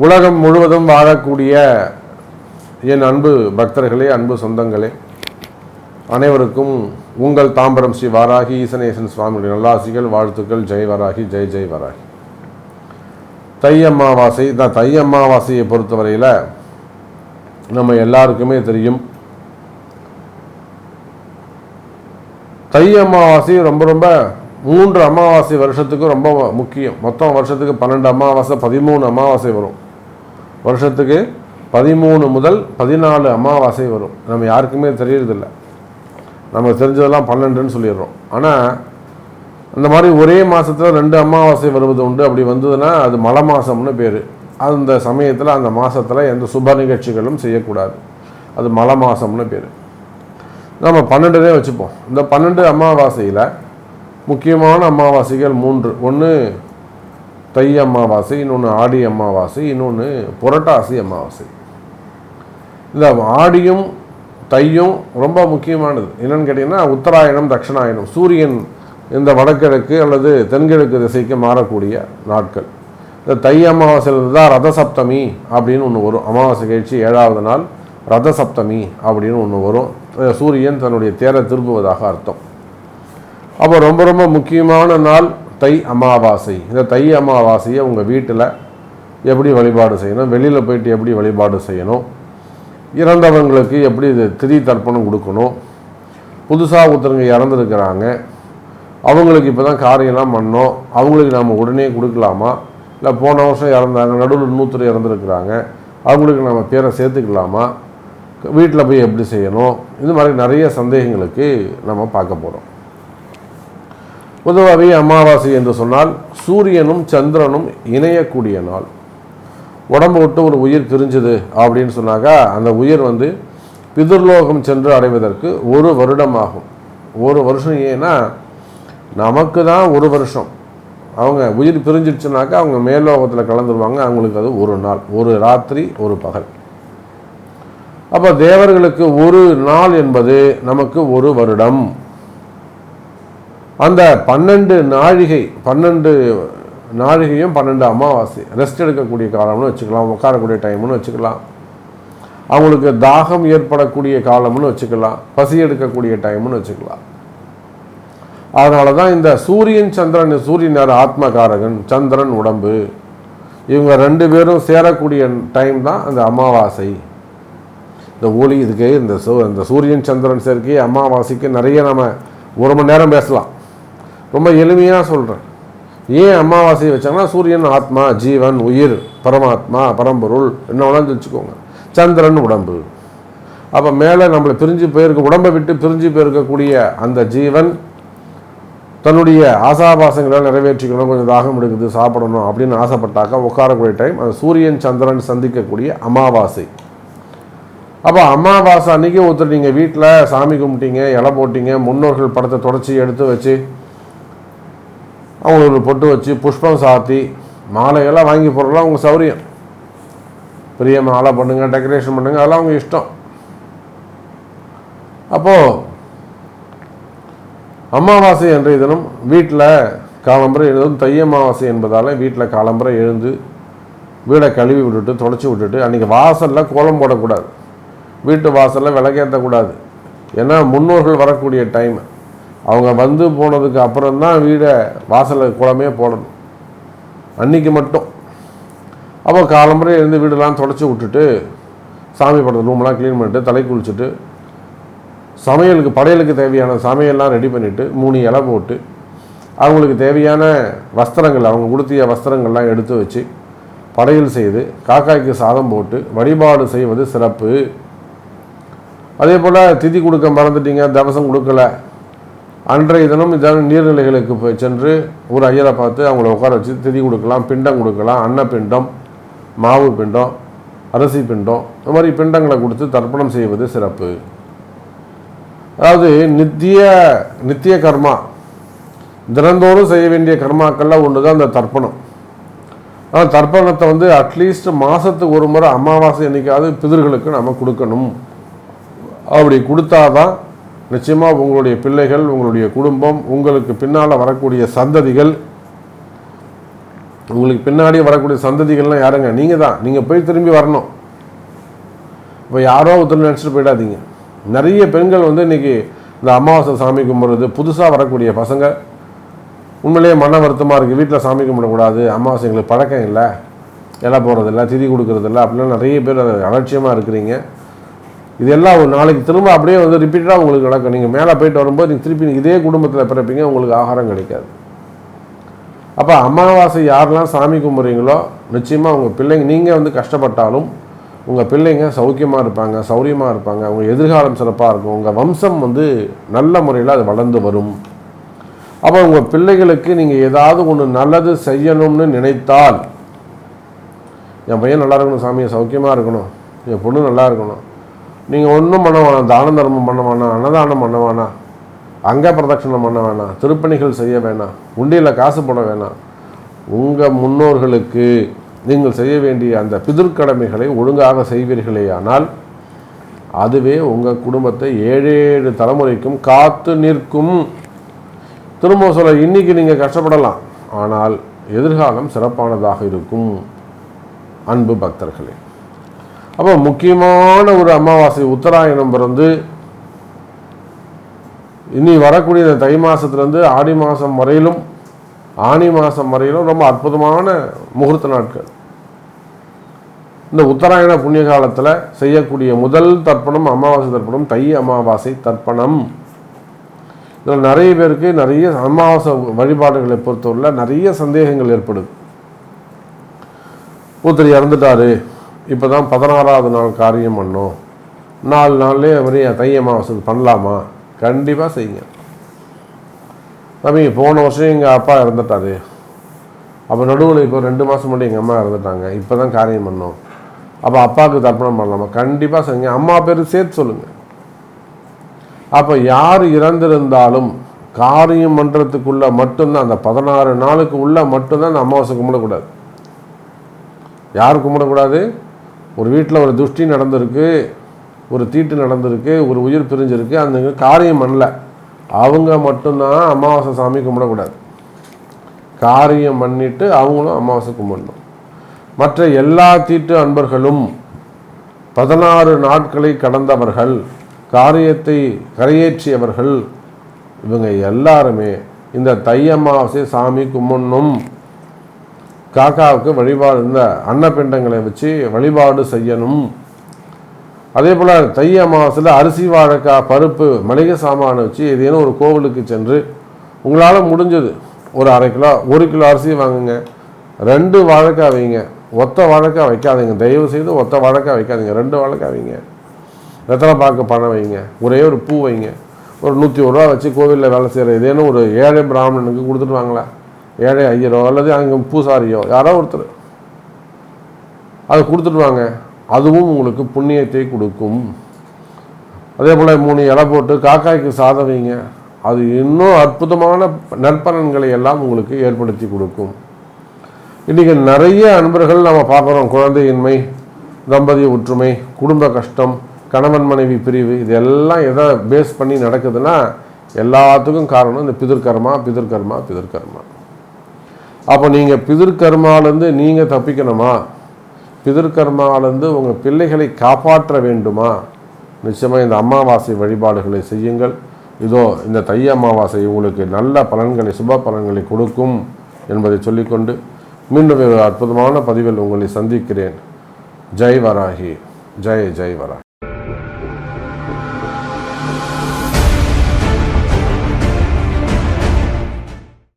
உலகம் முழுவதும் வாழக்கூடிய என் அன்பு பக்தர்களே, அன்பு சொந்தங்களே, அனைவருக்கும் உங்கள் தாம்பரம் ஸ்ரீ வாராகி ஈசனேசன் சுவாமியுடைய நல்லாசிகள், வாழ்த்துக்கள். ஜெய் வராகி, ஜெய் ஜெய் வராகி. தை அமாவாசை. தை அமாவாசையை பொறுத்தவரையில் நம்ம எல்லாருக்குமே தெரியும், தை அமாவாசை ரொம்ப 3 அமாவாசை வருஷத்துக்கு ரொம்ப முக்கியம். மொத்தம் வருஷத்துக்கு 12 அமாவாசை, 13 அமாவாசை வரும். வருஷத்துக்கு 13 முதல் 14 அமாவாசை வரும். நம்ம யாருக்குமே தெரியறதில்லை. நமக்கு தெரிஞ்சதெல்லாம் 12ன்னு சொல்லிடுறோம். ஆனால் அந்த மாதிரி ஒரே மாதத்தில் 2 அமாவாசை வருவது உண்டு. அப்படி வந்ததுன்னா அது மலை மாதம்னு பேர். அந்த சமயத்தில் அந்த மாதத்தில் எந்த சுப நிகழ்ச்சிகளும் செய்யக்கூடாது. அது மலை மாதம்னு பேர். நம்ம 12 வச்சுப்போம். இந்த 12 அமாவாசையில் முக்கியமான அமாவாசைகள் 3. ஒன்று தை அமாவாசை, இன்னொன்று ஆடி அமாவாசை, இன்னொன்று புரட்டாசி அமாவாசை. இந்த ஆடியும் தையும் ரொம்ப முக்கியமானது. என்னென்னு கேட்டிங்கன்னா, உத்தராயணம் தட்சிணாயனம், சூரியன் இந்த வடகிழக்கு அல்லது தென்கிழக்கு திசைக்கு மாறக்கூடிய நாட்கள். இந்த தை அமாவாசையில் தான் ரத சப்தமி அப்படின்னு ஒன்று வரும். அமாவாசை கழிச்சு 7வது நாள் ரத சப்தமி அப்படின்னு ஒன்று வரும். சூரியன் தன்னுடைய தேரை திரும்புவதாக அர்த்தம். அப்போ ரொம்ப முக்கியமான நாள் தை அமாவாசை. இந்த தை அமாவாசையை உங்கள் வீட்டில் எப்படி வழிபாடு செய்யணும், வெளியில் போயிட்டு எப்படி வழிபாடு செய்யணும், இறந்தவங்களுக்கு எப்படி இது திதி தர்ப்பணம் கொடுக்கணும், புதுசாக ஒருத்தருங்க இறந்துருக்கிறாங்க, அவங்களுக்கு இப்போ தான் காரியம்லாம் பண்ணோம், அவங்களுக்கு நாம் உடனே கொடுக்கலாமா, இல்லை போன வருஷம் இறந்தாங்க, நடுவில் இன்னொருத்தர் இறந்துருக்குறாங்க, அவங்களுக்கு நம்ம பேரை சேர்த்துக்கலாமா, வீட்டில் போய் எப்படி செய்யணும், இது மாதிரி நிறைய சந்தேகங்களுக்கு நம்ம பார்க்க போகிறோம். பொதுவாகவே அமாவாசை என்று சொன்னால் சூரியனும் சந்திரனும் இணையக்கூடிய நாள். உடம்பு விட்டு ஒரு உயிர் பிரிஞ்சுது அப்படின்னு சொன்னாக்கா அந்த உயிர் பிதுர்லோகம் சென்று அடைவதற்கு 1 வருடம் ஆகும். 1 வருஷம். ஏன்னா நமக்கு தான் 1 வருஷம். அவங்க உயிர் பிரிஞ்சிடுச்சுனாக்கா அவங்க மேல்லோகத்தில் கலந்துருவாங்க. அவங்களுக்கு அது 1 நாள், 1 ராத்திரி 1 பகல். அப்போ தேவர்களுக்கு 1 நாள் என்பது நமக்கு 1 வருடம். அந்த 12 நாழிகையும் 12 அமாவாசை ரெஸ்ட் எடுக்கக்கூடிய காலம்னு வச்சுக்கலாம், உட்காரக்கூடிய டைம்னு வச்சுக்கலாம், அவங்களுக்கு தாகம் ஏற்படக்கூடிய காலம்னு வச்சுக்கலாம், பசி எடுக்கக்கூடிய டைம்னு வச்சுக்கலாம். அதனால தான் இந்த சூரியன் சந்திரன், சூரியன் யார்? ஆத்மகாரகன், சந்திரன் உடம்பு. இவங்க 2 பேரும் சேரக்கூடிய டைம் தான் அந்த அமாவாசை. இந்த ஒளி இதுக்கு இந்த சூரியன் சந்திரன் சேர்க்கை அமாவாசைக்கு நிறைய நம்ம 1 மணி நேரம் பேசலாம். ரொம்ப எளிமையாக சொல்கிறேன். ஏன் அமாவாசையை வச்சாங்கன்னா, சூரியன் ஆத்மா, ஜீவன், உயிர், பரமாத்மா, பரம்பொருள் என்ன வேணாலும் வச்சுக்கோங்க. சந்திரன் உடம்பு. அப்போ மேலே நம்மளை உடம்பை விட்டு பிரிஞ்சு போயிருக்கக்கூடிய அந்த ஜீவன் தன்னுடைய ஆசாபாசங்களை நிறைவேற்றிக்கணும், கொஞ்சம் தாகம் எடுக்குது, சாப்பிடணும் அப்படின்னு ஆசைப்பட்டாக்கா உட்காரக்கூடிய டைம் அந்த சூரியன் சந்திரன் சந்திக்கக்கூடிய அமாவாசை. அப்போ அமாவாசை அன்றைக்கி ஒருத்தர் நீங்கள் வீட்டில் சாமி கும்பிட்டீங்க, இலை போட்டிங்க, முன்னோர்கள் படத்தை தொடச்சி எடுத்து வச்சு அவங்களுக்கு பொட்டு வச்சு புஷ்பம் சாத்தி மாலையெல்லாம் வாங்கி போடுறலாம் உங்கள் சௌரியம். பெரிய மாலை பண்ணுங்கள், டெக்கரேஷன் பண்ணுங்கள், அதெல்லாம் அவங்க இஷ்டம். அப்போது அமாவாசை அன்றைய தினம் வீட்டில் காலம்பரை எழுதும். தை அமாவாசை என்பதால் வீட்டில் காலம்பரை எழுந்து வீடை கழுவி விட்டுட்டு தொடச்சி விட்டுட்டு, அன்றைக்கி வாசலில் கோலம் போடக்கூடாது, வீட்டு வாசலில் விளக்கேற்றக்கூடாது. ஏன்னா முன்னோர்கள் வரக்கூடிய டைம். அவங்க போனதுக்கு அப்புறம்தான் வீடை வாசலில் குளமே போடணும் அன்றைக்கி மட்டும். அப்போ காலம்பரை எழுந்து வீடெல்லாம் தொடச்சி விட்டுட்டு சாமி படத்தை ரூம்லாம் க்ளீன் பண்ணிட்டு தலை குளிச்சுட்டு சமையலுக்கு படையலுக்கு தேவையான சமையல்லாம் ரெடி பண்ணிவிட்டு 3 இலை போட்டு அவங்களுக்கு தேவையான வஸ்திரங்கள், அவங்க உடுத்திய வஸ்திரங்கள்லாம் எடுத்து வச்சு படையல் செய்து காக்காய்க்கு சாதம் போட்டு வழிபாடு செய்வது சிறப்பு. அதே போல் திதி கொடுக்க மறந்துட்டீங்க, தவசம் கொடுக்கல, அன்றைய தினம் நீர்நிலைகளுக்கு போய் சென்று ஒரு ஐயரை பார்த்து அவங்கள உட்கார வச்சு திதி கொடுக்கலாம், பிண்டம் கொடுக்கலாம், அன்னப்பிண்டம், மாவு பிண்டம், அரிசி பிண்டம், இந்த மாதிரி பிண்டங்களை கொடுத்து தர்ப்பணம் செய்வது சிறப்பு. அதாவது நித்திய கர்மா, தினந்தோறும் செய்ய வேண்டிய கர்மாக்கள்லாம் ஒன்று தான் இந்த தர்ப்பணம். ஆனால் தர்ப்பணத்தை அட்லீஸ்ட் மாதத்துக்கு 1 முறை அமாவாசை என்னைக்காவது பிதர்களுக்கு நம்ம கொடுக்கணும். அப்படி கொடுத்தாதான் நிச்சயமாக உங்களுடைய பிள்ளைகள், உங்களுடைய குடும்பம், உங்களுக்கு பின்னால் வரக்கூடிய சந்ததிகள், உங்களுக்கு பின்னாடி வரக்கூடிய சந்ததிகள்லாம் யாருங்க? நீங்கள் தான். நீங்கள் போய் திரும்பி வரணும். இப்போ யாரோ ஒருத்தர் நினச்சிட்டு போயிடாதீங்க. நிறைய பெண்கள் இன்றைக்கி இந்த அமாவாசை சாமி கும்பிட்றது, புதுசாக வரக்கூடிய பசங்க உண்மையிலேயே மன வருத்தமாக இருக்குது. வீட்டில் சாமி கும்பிடக்கூடாது, அமாவாசை எங்களுக்கு பழக்கம் இல்லை, இலை போடுறதில்ல, திதி கொடுக்குறதில்ல, அப்படிலாம் நிறைய பேர் அலட்சியமாக இருக்கிறீங்க. இதெல்லாம் ஒரு நாளைக்கு திரும்ப அப்படியே ரிப்பீட்டடாக உங்களுக்கு நடக்கும். நீங்கள் மேலே போயிட்டு வரும்போது நீங்கள் திருப்பி இதே குடும்பத்தில் பிறப்பீங்க, உங்களுக்கு ஆகாரம் கிடைக்காது. அப்போ அமாவாசை யாரெல்லாம் சாமி கும்பிட்றீங்களோ நிச்சயமாக உங்கள் பிள்ளைங்க, நீங்கள் கஷ்டப்பட்டாலும் உங்கள் பிள்ளைங்க சௌக்கியமாக இருப்பாங்க, சௌரியமாக இருப்பாங்க, உங்கள் எதிர்காலம் சிறப்பாக இருக்கும், உங்கள் வம்சம் நல்ல முறையில் அது வளர்ந்து வரும். அப்போ உங்கள் பிள்ளைகளுக்கு நீங்கள் ஏதாவது ஒன்று நல்லது செய்யணும்னு நினைத்தால், என் பையன் நல்லா இருக்கணும், சாமியை சௌக்கியமாக இருக்கணும், என் பொண்ணு நல்லா இருக்கணும், நீங்கள் ஒன்றும் பண்ண வேணாம், தான தர்மம் பண்ண வேணாம், அன்னதானம் பண்ண வேணாம், அங்க பிரதட்சணம் பண்ண வேணாம், திருப்பணிகள் செய்ய வேணாம், உண்டியில் காசு போட வேணாம். உங்கள் முன்னோர்களுக்கு நீங்கள் செய்ய வேண்டிய அந்த பிதிர்க்கடமைகளை ஒழுங்காக செய்வீர்களேயானால் அதுவே உங்கள் குடும்பத்தை 7 தலைமுறைக்கும் காத்து நிற்கும். திரும்ப சொல்ல, இன்னைக்கு நீங்கள் கஷ்டப்படலாம், ஆனால் எதிர்காலம் சிறப்பானதாக இருக்கும். அன்பு பக்தர்களே, அப்போ முக்கியமான ஒரு அமாவாசை உத்தராயணம் பிறந்து இனி வரக்கூடிய இந்த தை மாதத்துலேருந்து ஆடி மாதம் வரையிலும், ஆனி மாதம் வரையிலும் ரொம்ப அற்புதமான முகூர்த்த நாட்கள். இந்த உத்தராயண புண்ணிய காலத்தில் செய்யக்கூடிய முதல் தர்ப்பணம் அமாவாசை தர்ப்பணம், தை அமாவாசை தர்ப்பணம். இதில் நிறைய பேருக்கு நிறைய அமாவாசை வழிபாடுகளை பொறுத்தவரை நிறைய சந்தேகங்கள் ஏற்படுது. ஒருத்தர் இறந்துட்டாரு, இப்போ தான் 16வது நாள் காரியம் பண்ணோம், 4 நாள்லேயே மாதிரி தை அமாவாசை பண்ணலாமா? கண்டிப்பாக செய்யுங்க. தம்பி, போன வருஷம் எங்கள் அப்பா இறந்துட்டாரு, அப்போ நடுவில் இப்போ 2 மாதம் மட்டும் எங்கள் அம்மா இறந்துட்டாங்க, இப்போ தான் காரியம் பண்ணோம், அப்போ அப்பாவுக்கு தர்ப்பணம் பண்ணலாமா? கண்டிப்பாக செய்யுங்க. அம்மா பேர் சேர்த்து சொல்லுங்கள். அப்போ யார் இறந்திருந்தாலும் காரியம் பண்ணுறதுக்குள்ளே மட்டும்தான், அந்த 16 நாளுக்கு உள்ளே மட்டும்தான் அந்த அமாவாசை கும்பிடக்கூடாது. யார் கும்பிடக்கூடாது? ஒரு வீட்டில் ஒரு துஷ்டி நடந்திருக்கு, ஒரு தீட்டு நடந்திருக்கு, ஒரு உயிர் பிரிஞ்சிருக்கு, அந்த காரியம் பண்ணல, அவங்க மட்டும்தான் அமாவாசை சாமி கும்பிடக்கூடாது. காரியம் பண்ணிட்டு அவங்களும் அமாவாசை கும்பிடணும். மற்ற எல்லா தீட்டு அன்பர்களும் 16 நாட்களை கடந்தவர்கள், காரியத்தை கரையேற்றியவர்கள், இவங்க எல்லாருமே இந்த தை அமாவாசை சாமி கும்பிடணும். காக்காவுக்கு வழிபாடு, இந்த அன்னப்பிண்டங்களை வச்சு வழிபாடு செய்யணும். அதே போல் தை அமாவாசையில் அரிசி, வாழைக்காய், பருப்பு, மளிகை சாமானை வச்சு ஏதேனும் ஒரு கோவிலுக்கு சென்று உங்களால் முடிஞ்சது ஒரு 1/2 கிலோ 1 கிலோ அரிசி வாங்குங்க, 2 வாழைக்காய் வைங்க, ஒத்த வாழைக்காய் வைக்காதீங்க, தயவு செய்து ஒத்த வாழைக்காய் வைக்காதீங்க, 2 வாழைக்காய் வைங்க, வெத்தலை பாக்கு பணம் வைங்க, ஒரே ஒரு பூ வைங்க, ஒரு 101 ரூபா வச்சு கோவிலில் வேலை செய்கிற ஏதேனும் ஒரு ஏழை பிராமணனுக்கு கொடுத்துட்டு வாங்களா, ஏழை ஐயரோ அல்லது அங்கே பூசாரியோ யாரோ ஒருத்தர் அதை கொடுத்துட்டு வாங்க. அதுவும் உங்களுக்கு புண்ணியத்தை கொடுக்கும். அதே போல் 3 இலை போட்டு காக்காய்க்கு சாதம் வைங்க, அது இன்னும் அற்புதமான நற்பலன்களை எல்லாம் உங்களுக்கு ஏற்படுத்தி கொடுக்கும். இன்றைக்கி நிறைய அன்பர்கள் நம்ம பார்க்குறோம், குழந்தையின்மை, தம்பதி ஒற்றுமை, குடும்ப கஷ்டம், கணவன் மனைவி பிரிவு, இதெல்லாம் எதை பேஸ் பண்ணி நடக்குதுன்னா எல்லாத்துக்கும் காரணம் இந்த பிதிர்கர்மா. அப்போ நீங்கள் பிதிர்கர்மாலேருந்து நீங்கள் தப்பிக்கணுமா, பிதிர்கர்மாலேருந்து உங்கள் பிள்ளைகளை காப்பாற்ற வேண்டுமா, நிச்சயமாக இந்த அமாவாசை வழிபாடுகளை செய்யுங்கள். இதோ இந்த தை அமாவாசை உங்களுக்கு நல்ல பலன்களை, சுப பலன்களை கொடுக்கும் என்பதை சொல்லிக்கொண்டு மீண்டும் ஒரு அற்புதமான பதிவில் உங்களை சந்திக்கிறேன். ஜெய் வராகி, ஜெய் ஜெய் வராகி.